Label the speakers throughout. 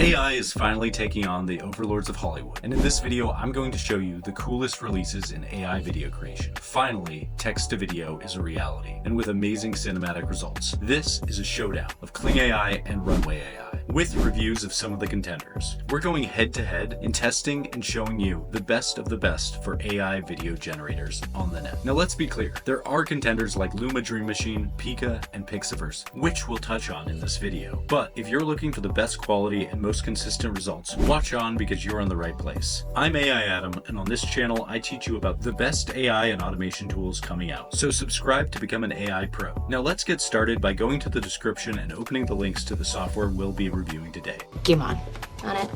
Speaker 1: AI is finally taking on the overlords of Hollywood, and in this video I'm going to show you the coolest releases in AI video creation. Finally, text-to-video is a reality, and with amazing cinematic results. This is a showdown of Kling AI and Runway AI, with reviews of some of the contenders. We're going head-to-head in testing and showing you the best of the best for AI video generators on the net. Now let's be clear, there are contenders like Luma Dream Machine, Pika, and Pixverse, which we'll touch on in this video. But if you're looking for the best quality and most consistent results, watch on because you're in the right place. I'm AI Adam, and on this channel I teach you about the best AI and automation tools coming out. So subscribe to become an AI pro. Now let's get started by going to the description and opening the links to the software we'll be reviewing today.
Speaker 2: Game on it.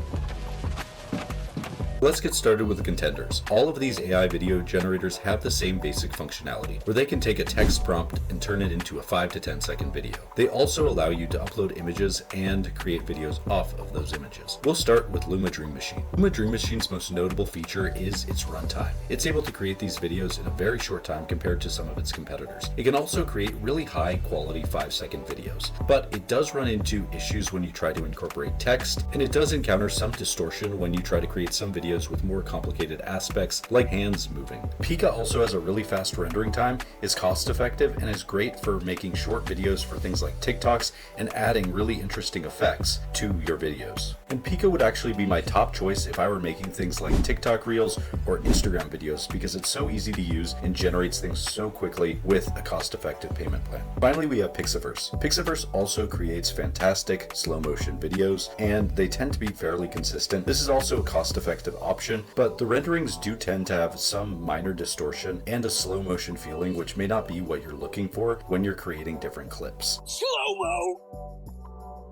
Speaker 3: Let's get started with the contenders. All of these AI video generators have the same basic functionality, where they can take a text prompt and turn it into a 5 to 10 second video. They also allow you to upload images and create videos off of those images. We'll start with Luma Dream Machine. Luma Dream Machine's most notable feature is its runtime. It's able to create these videos in a very short time compared to some of its competitors. It can also create really high quality 5-second videos, but it does run into issues when you try to incorporate text, and it does encounter some distortion when you try to create some videos with more complicated aspects like hands moving. Pika also has a really fast rendering time, is cost effective, and is great for making short videos for things like TikToks and adding really interesting effects to your videos. And Pika would actually be my top choice if I were making things like TikTok Reels or Instagram videos, because it's so easy to use and generates things so quickly with a cost-effective payment plan. Finally, we have Pixverse. Pixverse also creates fantastic slow motion videos, and they tend to be fairly consistent. This is also a cost-effective option, but the renderings do tend to have some minor distortion and a slow motion feeling, which may not be what you're looking for when you're creating different clips. Slow-mo!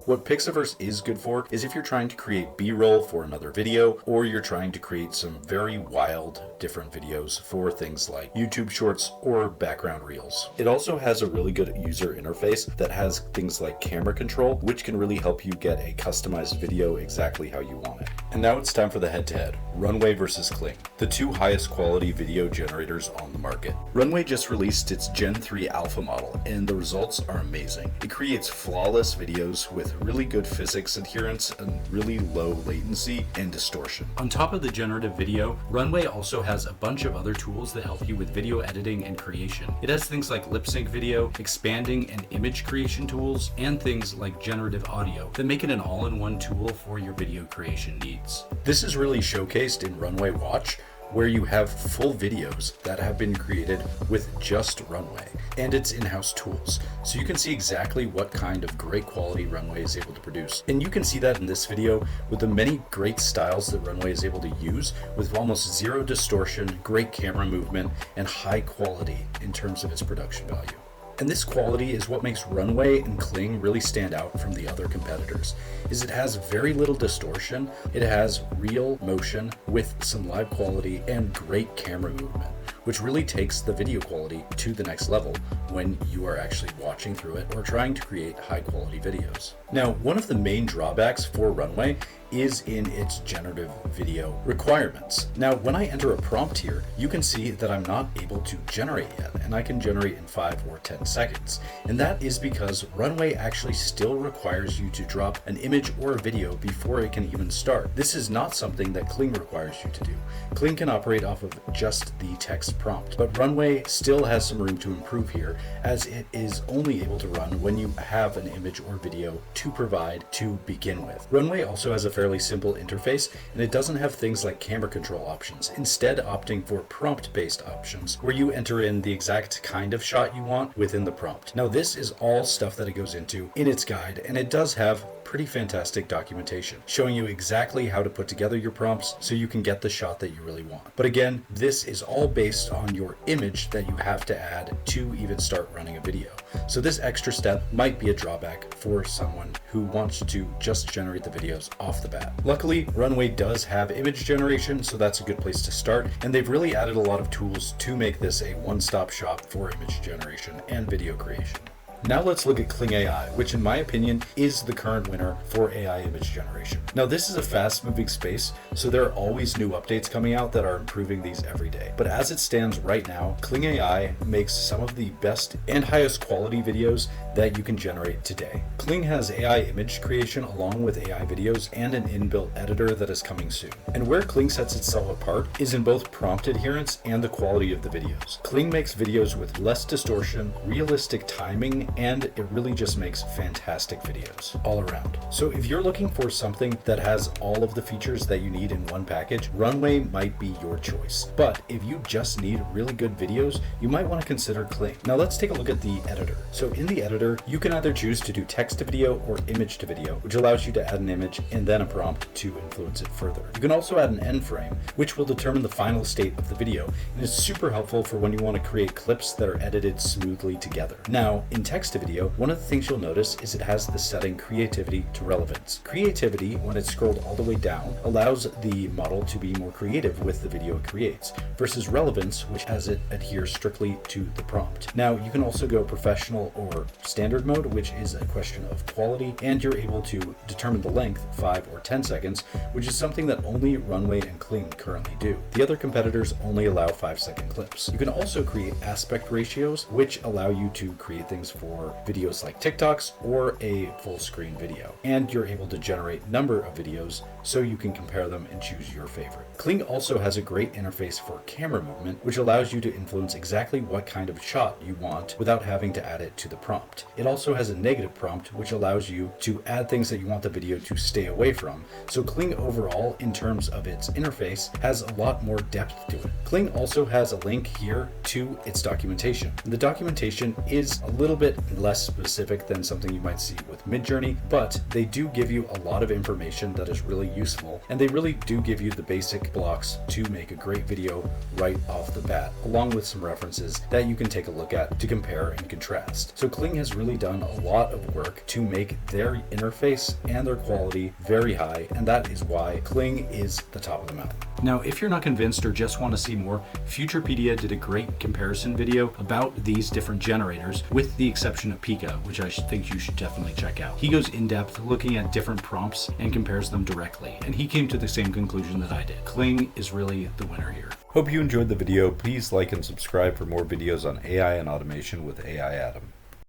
Speaker 3: What Pixverse is good for is if you're trying to create B-roll for another video, or you're trying to create some very wild different videos for things like YouTube Shorts or background reels. It also has a really good user interface that has things like camera control, which can really help you get a customized video exactly how you want it. And now it's time for the head-to-head, Runway versus Kling, the two highest quality video generators on the market. Runway just released its Gen 3 alpha model, and the results are amazing. It creates flawless videos with really good physics adherence and really low latency and distortion.
Speaker 1: On top of the generative video, Runway also has a bunch of other tools that help you with video editing and creation. It has things like lip sync video, expanding and image creation tools, and things like generative audio that make it an all-in-one tool for your video creation needs.
Speaker 3: This is really showcased in Runway Watch, where you have full videos that have been created with just Runway and its in-house tools. So you can see exactly what kind of great quality Runway is able to produce. And you can see that in this video with the many great styles that Runway is able to use with almost zero distortion, great camera movement, and high quality in terms of its production value. And this quality is what makes Runway and Kling really stand out from the other competitors, is it has very little distortion, it has real motion with some live quality and great camera movement, which really takes the video quality to the next level when you are actually watching through it or trying to create high quality videos. Now, one of the main drawbacks for Runway is in its generative video requirements. Now, when I enter a prompt here, you can see that I'm not able to generate yet, and I can generate in 5 or 10 seconds. And that is because Runway actually still requires you to drop an image or a video before it can even start. This is not something that Kling requires you to do. Kling can operate off of just the text prompt, but Runway still has some room to improve here, as it is only able to run when you have an image or video to provide to begin with. Runway also has a fairly simple interface, and it doesn't have things like camera control options, instead opting for prompt-based options where you enter in the exact kind of shot you want within the prompt. Now, this is all stuff that it goes into in its guide, and it does have pretty fantastic documentation showing you exactly how to put together your prompts so you can get the shot that you really want. But again, this is all based on your image that you have to add to even start running a video. So this extra step might be a drawback for someone who wants to just generate the videos off the bat. Luckily, Runway does have image generation, so that's a good place to start, and they've really added a lot of tools to make this a one-stop shop for image generation and video creation. Now let's look at Kling AI, which in my opinion is the current winner for AI image generation. Now this is a fast moving space, so there are always new updates coming out that are improving these every day. But as it stands right now, Kling AI makes some of the best and highest quality videos that you can generate today. Kling has AI image creation along with AI videos and an inbuilt editor that is coming soon. And where Kling sets itself apart is in both prompt adherence and the quality of the videos. Kling makes videos with less distortion, realistic timing, and it really just makes fantastic videos all around. So if you're looking for something that has all of the features that you need in one package, Runway might be your choice. But if you just need really good videos, you might want to consider Kling. Now let's take a look at the editor. So in the editor, you can either choose to do text to video or image to video, which allows you to add an image and then a prompt to influence it further. You can also add an end frame, which will determine the final state of the video, and is super helpful for when you want to create clips that are edited smoothly together. Now, in text to video, one of the things you'll notice is it has the setting creativity to relevance. Creativity, when it's scrolled all the way down, allows the model to be more creative with the video it creates, versus relevance, which has it adhere strictly to the prompt. Now, you can also go professional or standard mode, which is a question of quality, and you're able to determine the length, 5 or 10 seconds, which is something that only Runway and Kling currently do. The other competitors only allow 5-second clips. You can also create aspect ratios, which allow you to create things for videos like TikToks or a full screen video. And you're able to generate number of videos so you can compare them and choose your favorite. Kling also has a great interface for camera movement, which allows you to influence exactly what kind of shot you want without having to add it to the prompt. It also has a negative prompt, which allows you to add things that you want the video to stay away from. So Kling overall, in terms of its interface, has a lot more depth to it. Kling also has a link here to its documentation. The documentation is a little bit less specific than something you might see with Midjourney, but they do give you a lot of information that is really useful, and they really do give you the basic blocks to make a great video right off the bat, along with some references that you can take a look at to compare and contrast. So Kling has really done a lot of work to make their interface and their quality very high, and that is why Kling is the top of the mountain. Now, if you're not convinced or just want to see more, Futurepedia did a great comparison video about these different generators, with the exception of Pika, which I think you should definitely check out. He goes in depth looking at different prompts and compares them directly, and he came to the same conclusion that I did. Kling is really the winner here. Hope you enjoyed the video. Please like and subscribe for more videos on AI and automation with AI Adam.